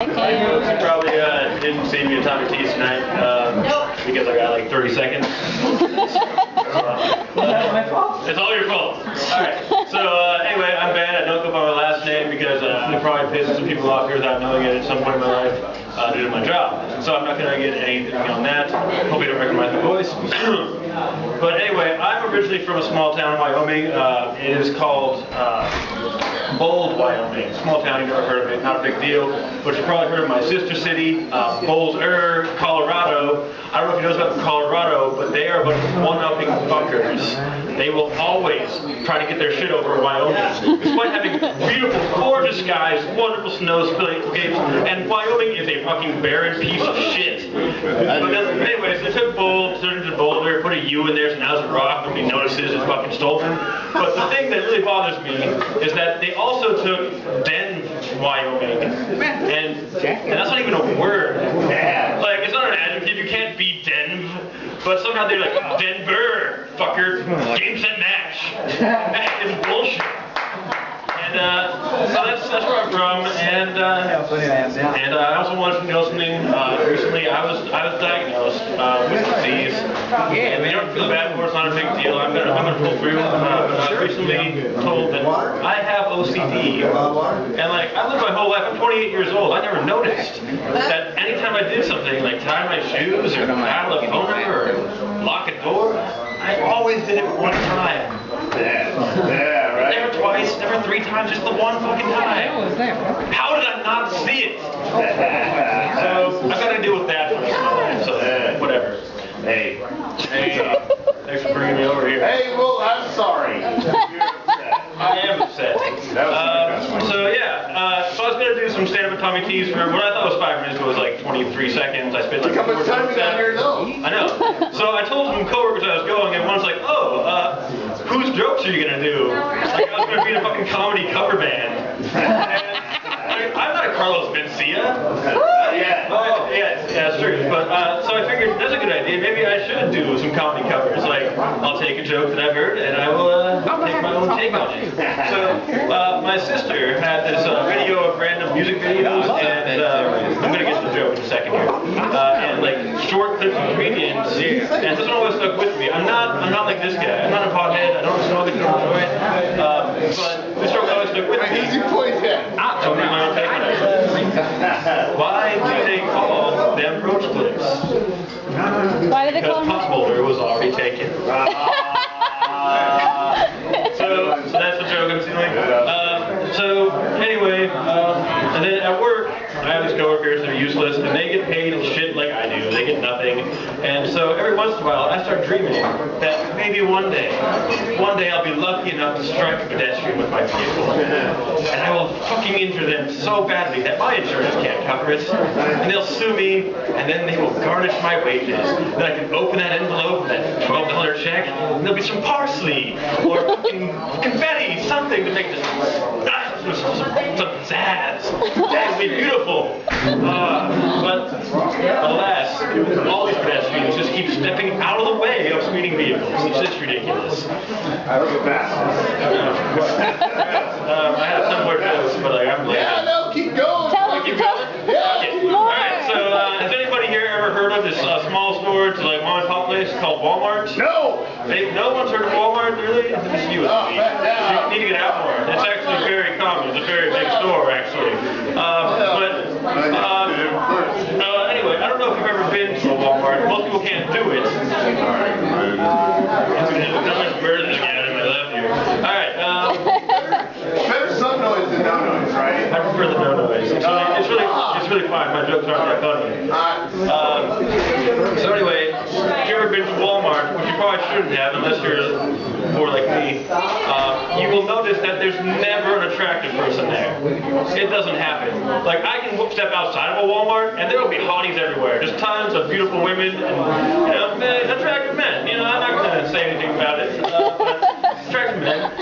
You probably didn't see me at Tommy 2 tonight because I got like 30 seconds. It's all your fault. Alright, so anyway, I'm Ben. I don't go by my last name because I probably pissed some people off here without knowing it at some point in my life due to my job. So I'm not going to get anything on that. Hope you don't recognize my voice. But anyway, I'm originally from a small town in Wyoming. It is called Bold, Wyoming. Small town, you've never heard of it, not a big deal. But you've probably heard of my sister city, Boulder, Colorado. I don't know if you know about Colorado, but they are a bunch of one-upping fuckers. They will always try to get their shit over in Wyoming. Despite having beautiful, gorgeous skies, wonderful snowscapes, and Wyoming is a fucking barren piece of shit. But anyways, they took turned into Boulder, put a U in there, so now it's a rock, nobody notices it's fucking stolen. But the thing that really bothers me is that they also took Wyoming, and that's not even a word. Like, it's not an adjective, you can't be Denv, but somehow they're like, Denver, fucker, game, set, match. It's bullshit. And so that's where I'm from, and I also wanted to know something. Recently, I was diagnosed with disease, and they don't feel bad for it. It's not a big deal. I'm gonna pull through. But I was recently told that I have OCD, and like I lived my whole life. I'm 28 years old. I never noticed that anytime I did something like tie my shoes or dial a phone number or lock a door, I always did it one time. Never twice, never three times, just the one fucking time. How did I not see it? So I've got to deal with that for the rest of my life, so whatever. Hey, thanks for bringing me over here. Hey, well, I'm sorry. I am upset. So yeah, so I was going to do some stand-up at Tommy 2 for what I thought was 5 minutes, but it was like 23 seconds. I spent like how much time you got here though? I know. So I told some coworkers I was going, and one's like, oh, whose jokes are you going to do? Like I was going to be in a fucking comedy cover band. And I'm not a Carlos Mencia. Yeah, it's true. But so I figured that's a good idea. Maybe I should do some comedy covers. Like I'll take a joke that I've heard and I will take my own take on it. So my sister had this video of random music videos, and I'm gonna get to the joke in a second here. And like short clips of comedians, and this one always stuck with me. I'm not like this guy. I'm not a pothead. I don't smoke it, don't enjoy it. But this joke always stuck with me. Who's your point then? So my own take on it. Why do they call them roach clips? Why do they call them? Because Potholder was already taken. So that's the joke I'm stealing. So anyway, and then at work, I have these coworkers that are useless, and they get paid shit like I do. They get nothing. And so every once in a while, I start dreaming that maybe one day I'll be lucky enough to strike a pedestrian with my vehicle. And I will fucking injure them so badly that my insurance can't cover it. And they'll sue me, and then they will garnish my wages. Then I can open that envelope, that $12 check, and there'll be some parsley, or fucking confetti, something to make this some pizzazz. That would be beautiful. But alas, all these pedestrians just keep stepping out of the way of speeding vehicles. It's just ridiculous. I look fast. I have some more jokes, but like, I'm like... Yeah, no, keep going. Tell us, Keep going? Yeah. Okay. Alright, so has anybody here ever heard of this small store to like mom and pop place called Walmart? No. No one's heard of Walmart, really? It's just you and me. You need to get out more. It's actually very common. It's a very big store, actually. Anyway, I don't know if you've ever been to a Walmart. Most people can't do it. Birds again in my left ear. Alright, Better some noise than no noise, right? I prefer the no noise. It's really fine. My jokes aren't that funny. So anyway, if you've ever been to Walmart, which you probably shouldn't have unless you're more like me, you will notice that there's never an attractive person there. It doesn't happen. Like I can step outside of a Walmart and there will be hotties everywhere. Just tons of beautiful women and attractive men. You know, I'm not going to say anything about it. Attractive men.